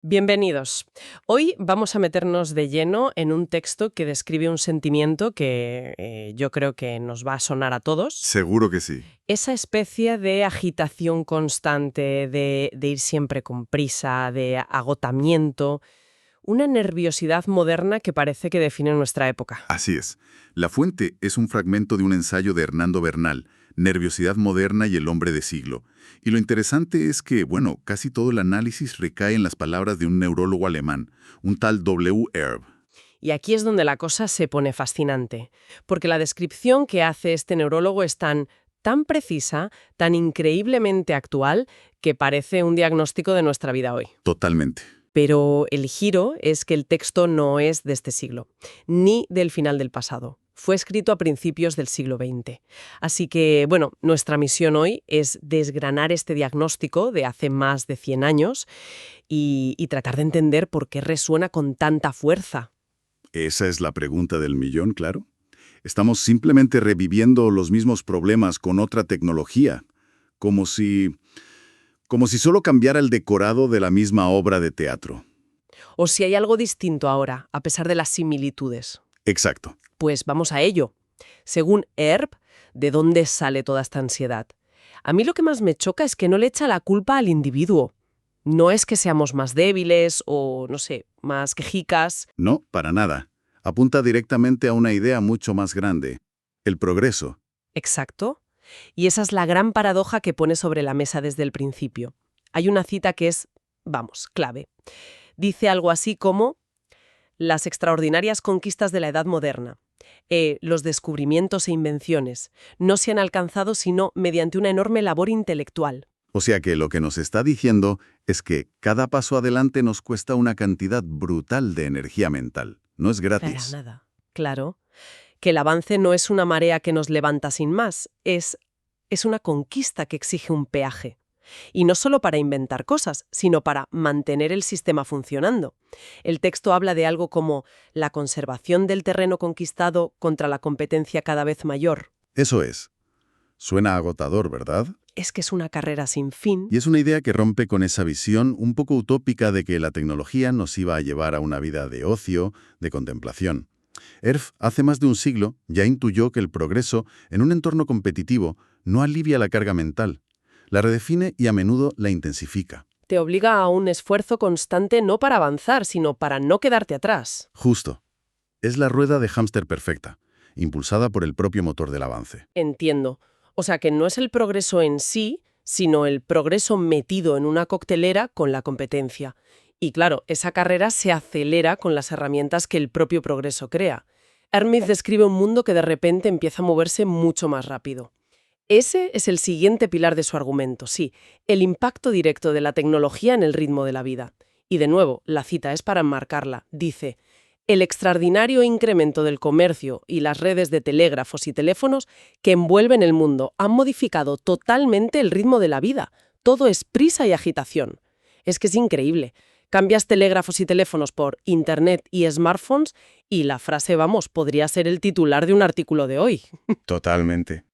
Bienvenidos. Hoy vamos a meternos de lleno en un texto que describe un sentimiento que yo creo que nos va a sonar a todos. Seguro que sí. Esa especie de agitación constante, de ir siempre con prisa, de agotamiento, una nerviosidad moderna que parece que define nuestra época. Así es. La fuente es un fragmento de un ensayo de Hernando Bernal, Nerviosidad moderna y el hombre de siglo. Y lo interesante es que, casi todo el análisis recae en las palabras de un neurólogo alemán, un tal W. Erb. Y aquí es donde la cosa se pone fascinante, porque la descripción que hace este neurólogo es tan precisa, tan increíblemente actual, que parece un diagnóstico de nuestra vida hoy. Totalmente. Pero el giro es que el texto no es de este siglo, ni del final del pasado. Fue escrito a principios del siglo XX. Así que, nuestra misión hoy es desgranar este diagnóstico de hace más de 100 años y tratar de entender por qué resuena con tanta fuerza. Esa es la pregunta del millón, claro. Estamos simplemente reviviendo los mismos problemas con otra tecnología, como si solo cambiara el decorado de la misma obra de teatro. O si hay algo distinto ahora, a pesar de las similitudes. Exacto. Pues vamos a ello. Según Erb, ¿de dónde sale toda esta ansiedad? A mí lo que más me choca es que no le echa la culpa al individuo. No es que seamos más débiles o, más quejicas. No, para nada. Apunta directamente a una idea mucho más grande, el progreso. Exacto. Y esa es la gran paradoja que pone sobre la mesa desde el principio. Hay una cita que es, clave. Dice algo así como: las extraordinarias conquistas de la edad moderna, los descubrimientos e invenciones, no se han alcanzado sino mediante una enorme labor intelectual. O sea que lo que nos está diciendo es que cada paso adelante nos cuesta una cantidad brutal de energía mental. No es gratis. Para nada. Claro. Que el avance no es una marea que nos levanta sin más, es una conquista que exige un peaje. Y no solo para inventar cosas, sino para mantener el sistema funcionando. El texto habla de algo como la conservación del terreno conquistado contra la competencia cada vez mayor. Eso es. Suena agotador, ¿verdad? Es que es una carrera sin fin. Y es una idea que rompe con esa visión un poco utópica de que la tecnología nos iba a llevar a una vida de ocio, de contemplación. Erb, hace más de un siglo, ya intuyó que el progreso, en un entorno competitivo, no alivia la carga mental. La redefine y a menudo la intensifica. Te obliga a un esfuerzo constante no para avanzar, sino para no quedarte atrás. Justo. Es la rueda de hámster perfecta, impulsada por el propio motor del avance. Entiendo. O sea que no es el progreso en sí, sino el progreso metido en una coctelera con la competencia. Y claro, esa carrera se acelera con las herramientas que el propio progreso crea. Hermith describe un mundo que de repente empieza a moverse mucho más rápido. Ese es el siguiente pilar de su argumento, sí, el impacto directo de la tecnología en el ritmo de la vida. Y de nuevo, la cita es para enmarcarla. Dice: el extraordinario incremento del comercio y las redes de telégrafos y teléfonos que envuelven el mundo han modificado totalmente el ritmo de la vida. Todo es prisa y agitación. Es que es increíble. Cambias telégrafos y teléfonos por Internet y smartphones y la frase, podría ser el titular de un artículo de hoy. Totalmente.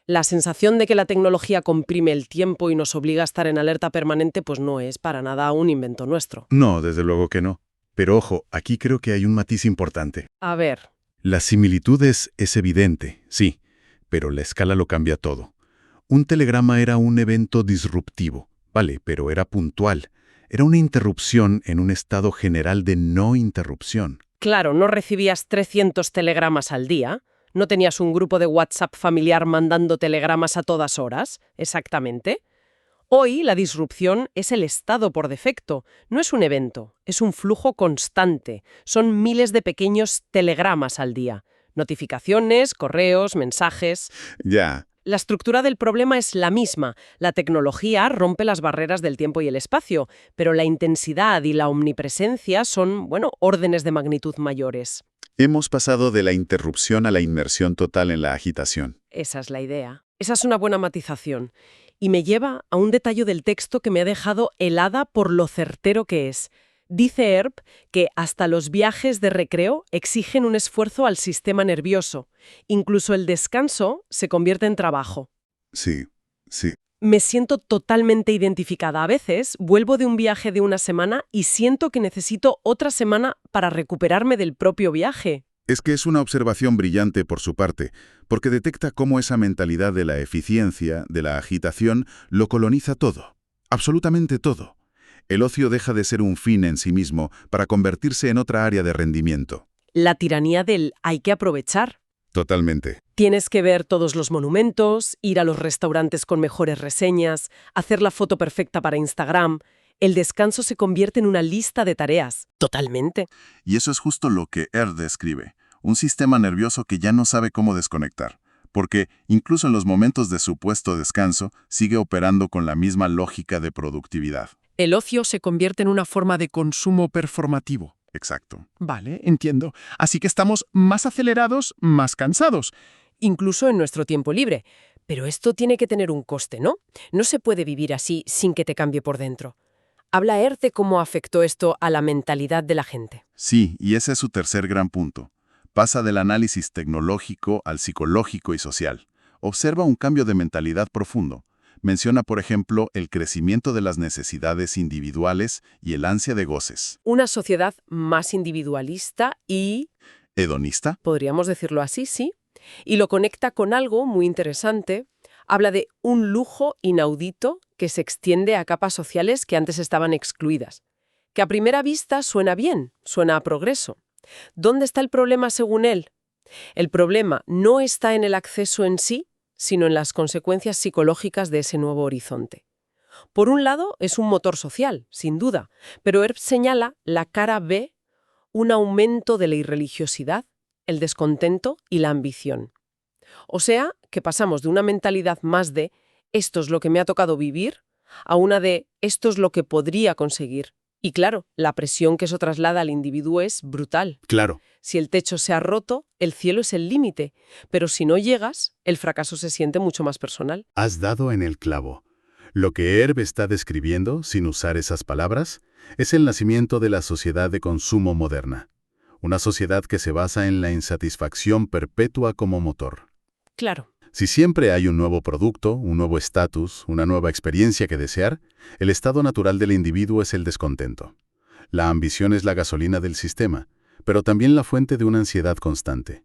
La sensación de que la tecnología comprime el tiempo y nos obliga a estar en alerta permanente, pues no es para nada un invento nuestro. No, desde luego que no. Pero ojo, aquí creo que hay un matiz importante. A ver. La similitud es evidente, sí, pero la escala lo cambia todo. Un telegrama era un evento disruptivo, vale, pero era puntual. Era una interrupción en un estado general de no interrupción. Claro, no recibías 300 telegramas al día. ¿No tenías un grupo de WhatsApp familiar mandando telegramas a todas horas? Exactamente. Hoy la disrupción es el estado por defecto. No es un evento, es un flujo constante. Son miles de pequeños telegramas al día. Notificaciones, correos, mensajes. Ya. La estructura del problema es la misma. La tecnología rompe las barreras del tiempo y el espacio, pero la intensidad y la omnipresencia son, órdenes de magnitud mayores. Hemos pasado de la interrupción a la inmersión total en la agitación. Esa es la idea. Esa es una buena matización. Y me lleva a un detalle del texto que me ha dejado helada por lo certero que es. Dice Erb que hasta los viajes de recreo exigen un esfuerzo al sistema nervioso. Incluso el descanso se convierte en trabajo. Sí. Me siento totalmente identificada. A veces vuelvo de un viaje de una semana y siento que necesito otra semana para recuperarme del propio viaje. Es que es una observación brillante por su parte, porque detecta cómo esa mentalidad de la eficiencia, de la agitación, lo coloniza todo. Absolutamente todo. El ocio deja de ser un fin en sí mismo para convertirse en otra área de rendimiento. La tiranía del hay que aprovechar. Totalmente. Tienes que ver todos los monumentos, ir a los restaurantes con mejores reseñas, hacer la foto perfecta para Instagram. El descanso se convierte en una lista de tareas. Totalmente. Y eso es justo lo que describe. Un sistema nervioso que ya no sabe cómo desconectar. Porque, incluso en los momentos de supuesto descanso, sigue operando con la misma lógica de productividad. El ocio se convierte en una forma de consumo performativo. Exacto. Vale, entiendo. Así que estamos más acelerados, más cansados. Incluso en nuestro tiempo libre. Pero esto tiene que tener un coste, ¿no? No se puede vivir así sin que te cambie por dentro. Habla de cómo afectó esto a la mentalidad de la gente. Sí, y ese es su tercer gran punto. Pasa del análisis tecnológico al psicológico y social. Observa un cambio de mentalidad profundo. Menciona, por ejemplo, el crecimiento de las necesidades individuales y el ansia de goces. Una sociedad más individualista y, ¿Hedonista? podríamos decirlo así, sí, y lo conecta con algo muy interesante. Habla de un lujo inaudito que se extiende a capas sociales que antes estaban excluidas. Que a primera vista suena bien, suena a progreso. ¿Dónde está el problema según él? El problema no está en el acceso en sí, sino en las consecuencias psicológicas de ese nuevo horizonte. Por un lado, es un motor social, sin duda, pero Erb señala la cara B, un aumento de la irreligiosidad, el descontento y la ambición. O sea, que pasamos de una mentalidad más de «esto es lo que me ha tocado vivir» a una de «esto es lo que podría conseguir». Y claro, la presión que eso traslada al individuo es brutal. Claro. Si el techo se ha roto, el cielo es el límite, pero si no llegas, el fracaso se siente mucho más personal. Has dado en el clavo. Lo que Erb está describiendo, sin usar esas palabras, es el nacimiento de la sociedad de consumo moderna. Una sociedad que se basa en la insatisfacción perpetua como motor. Claro. Si siempre hay un nuevo producto, un nuevo estatus, una nueva experiencia que desear, el estado natural del individuo es el descontento. La ambición es la gasolina del sistema, pero también la fuente de una ansiedad constante.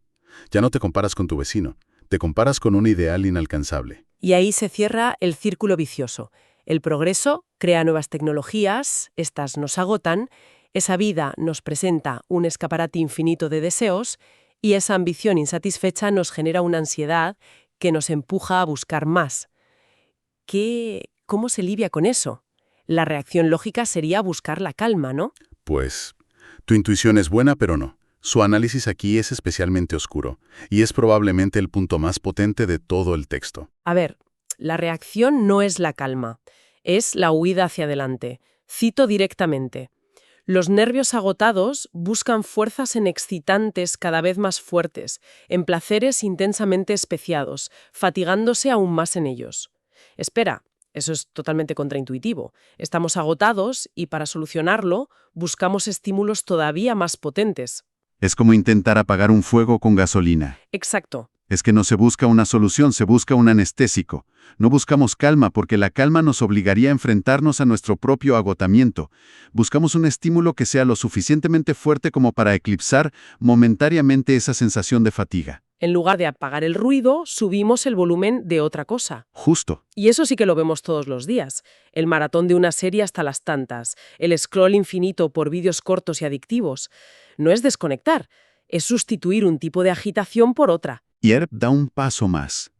Ya no te comparas con tu vecino, te comparas con un ideal inalcanzable. Y ahí se cierra el círculo vicioso. El progreso crea nuevas tecnologías, estas nos agotan, esa vida nos presenta un escaparate infinito de deseos y esa ambición insatisfecha nos genera una ansiedad que nos empuja a buscar más. ¿Cómo se lidia con eso? La reacción lógica sería buscar la calma, ¿no? Pues, tu intuición es buena, pero no. Su análisis aquí es especialmente oscuro, y es probablemente el punto más potente de todo el texto. A ver, la reacción no es la calma, es la huida hacia adelante. Cito directamente. Los nervios agotados buscan fuerzas en excitantes cada vez más fuertes, en placeres intensamente especiados, fatigándose aún más en ellos. Espera, eso es totalmente contraintuitivo. Estamos agotados y para solucionarlo buscamos estímulos todavía más potentes. Es como intentar apagar un fuego con gasolina. Exacto. Es que no se busca una solución, se busca un anestésico. No buscamos calma porque la calma nos obligaría a enfrentarnos a nuestro propio agotamiento. Buscamos un estímulo que sea lo suficientemente fuerte como para eclipsar momentáneamente esa sensación de fatiga. En lugar de apagar el ruido, subimos el volumen de otra cosa. Justo. Y eso sí que lo vemos todos los días. El maratón de una serie hasta las tantas, el scroll infinito por vídeos cortos y adictivos. No es desconectar, es sustituir un tipo de agitación por otra. Y Erb da un paso más.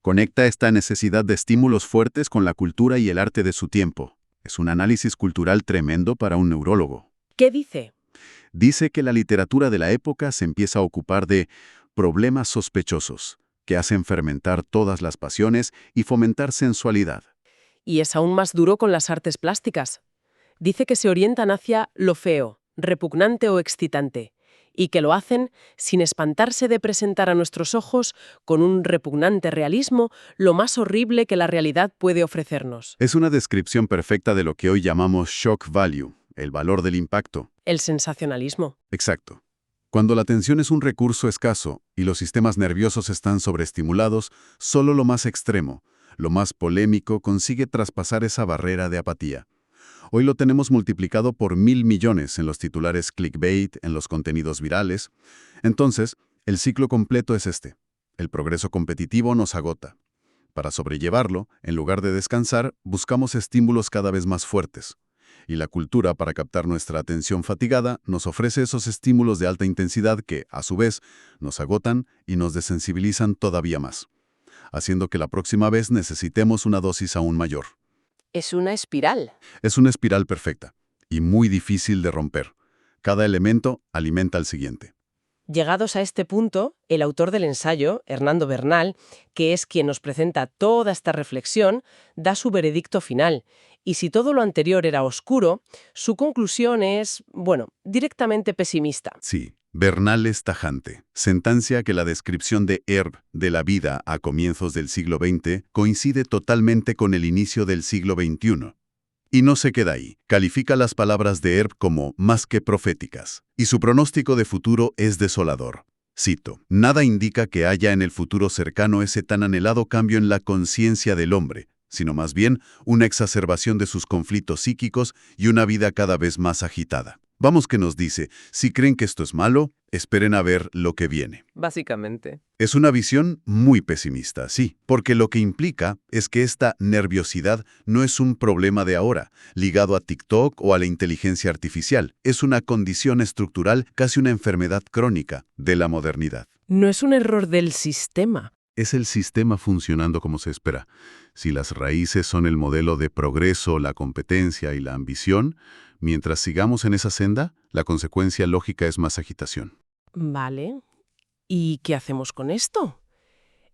Conecta esta necesidad de estímulos fuertes con la cultura y el arte de su tiempo. Es un análisis cultural tremendo para un neurólogo. ¿Qué dice? Dice que la literatura de la época se empieza a ocupar de problemas sospechosos, que hacen fermentar todas las pasiones y fomentar sensualidad. Y es aún más duro con las artes plásticas. Dice que se orientan hacia lo feo, repugnante o excitante, y que lo hacen sin espantarse de presentar a nuestros ojos, con un repugnante realismo, lo más horrible que la realidad puede ofrecernos. Es una descripción perfecta de lo que hoy llamamos shock value, el valor del impacto. El sensacionalismo. Exacto. Cuando la atención es un recurso escaso y los sistemas nerviosos están sobreestimulados, solo lo más extremo, lo más polémico, consigue traspasar esa barrera de apatía. Hoy lo tenemos multiplicado por 1.000 millones en los titulares clickbait, en los contenidos virales. Entonces, el ciclo completo es este. El progreso competitivo nos agota. Para sobrellevarlo, en lugar de descansar, buscamos estímulos cada vez más fuertes. Y la cultura, para captar nuestra atención fatigada, nos ofrece esos estímulos de alta intensidad que, a su vez, nos agotan y nos desensibilizan todavía más, haciendo que la próxima vez necesitemos una dosis aún mayor. Es una espiral. Es una espiral perfecta y muy difícil de romper. Cada elemento alimenta al siguiente. Llegados a este punto, el autor del ensayo, Hernando Bernal, que es quien nos presenta toda esta reflexión, da su veredicto final. Y si todo lo anterior era oscuro, su conclusión es, bueno, directamente pesimista. Sí, Bernal es tajante. Sentencia que la descripción de Herb de la vida a comienzos del siglo XX coincide totalmente con el inicio del siglo XXI. Y no se queda ahí. Califica las palabras de Herb como más que proféticas. Y su pronóstico de futuro es desolador. Cito, «Nada indica que haya en el futuro cercano ese tan anhelado cambio en la conciencia del hombre, sino más bien una exacerbación de sus conflictos psíquicos y una vida cada vez más agitada». Vamos que nos dice, si creen que esto es malo, esperen a ver lo que viene. Básicamente. Es una visión muy pesimista, sí, porque lo que implica es que esta nerviosidad no es un problema de ahora, ligado a TikTok o a la inteligencia artificial. Es una condición estructural, casi una enfermedad crónica de la modernidad. No es un error del sistema. Es el sistema funcionando como se espera. Si las raíces son el modelo de progreso, la competencia y la ambición, mientras sigamos en esa senda, la consecuencia lógica es más agitación. Vale. ¿Y qué hacemos con esto?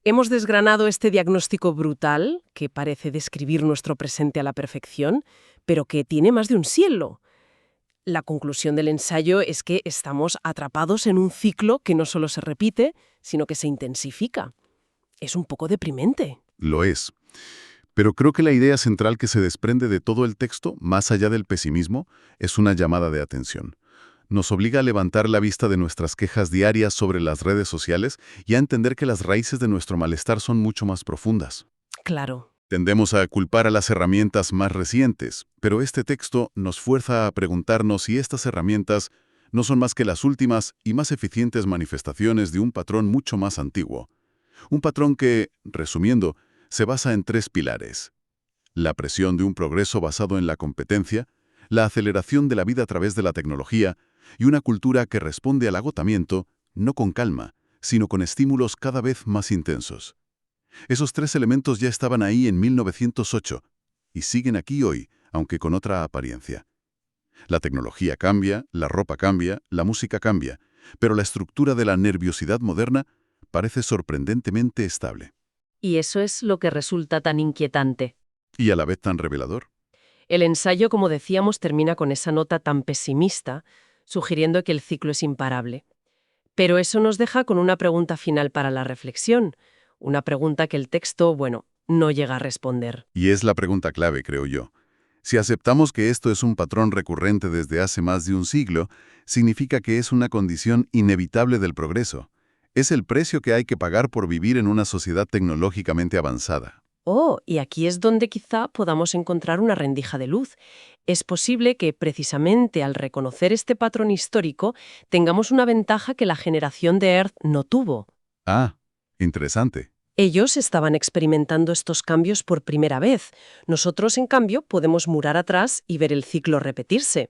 Hemos desgranado este diagnóstico brutal, que parece describir nuestro presente a la perfección, pero que tiene más de un cielo. La conclusión del ensayo es que estamos atrapados en un ciclo que no solo se repite, sino que se intensifica. Es un poco deprimente. Lo es. Pero creo que la idea central que se desprende de todo el texto, más allá del pesimismo, es una llamada de atención. Nos obliga a levantar la vista de nuestras quejas diarias sobre las redes sociales y a entender que las raíces de nuestro malestar son mucho más profundas. Claro. Tendemos a culpar a las herramientas más recientes, pero este texto nos fuerza a preguntarnos si estas herramientas no son más que las últimas y más eficientes manifestaciones de un patrón mucho más antiguo. Un patrón que, resumiendo, se basa en 3 pilares: la presión de un progreso basado en la competencia, la aceleración de la vida a través de la tecnología y una cultura que responde al agotamiento, no con calma, sino con estímulos cada vez más intensos. Esos 3 elementos ya estaban ahí en 1908 y siguen aquí hoy, aunque con otra apariencia. La tecnología cambia, la ropa cambia, la música cambia, pero la estructura de la nerviosidad moderna parece sorprendentemente estable. Y eso es lo que resulta tan inquietante. Y a la vez tan revelador. El ensayo, como decíamos, termina con esa nota tan pesimista, sugiriendo que el ciclo es imparable. Pero eso nos deja con una pregunta final para la reflexión, una pregunta que el texto, no llega a responder. Y es la pregunta clave, creo yo. Si aceptamos que esto es un patrón recurrente desde hace más de un siglo, significa que es una condición inevitable del progreso. Es el precio que hay que pagar por vivir en una sociedad tecnológicamente avanzada. Oh, y aquí es donde quizá podamos encontrar una rendija de luz. Es posible que, precisamente al reconocer este patrón histórico, tengamos una ventaja que la generación de Earth no tuvo. Ah, interesante. Ellos estaban experimentando estos cambios por primera vez. Nosotros, en cambio, podemos mirar atrás y ver el ciclo repetirse.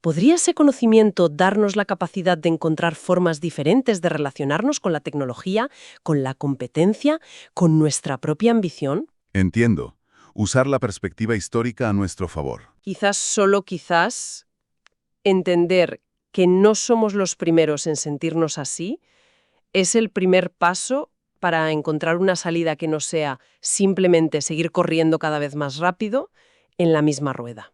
¿Podría ese conocimiento darnos la capacidad de encontrar formas diferentes de relacionarnos con la tecnología, con la competencia, con nuestra propia ambición? Entiendo. Usar la perspectiva histórica a nuestro favor. Quizás, solo quizás, entender que no somos los primeros en sentirnos así es el primer paso para encontrar una salida que no sea simplemente seguir corriendo cada vez más rápido en la misma rueda.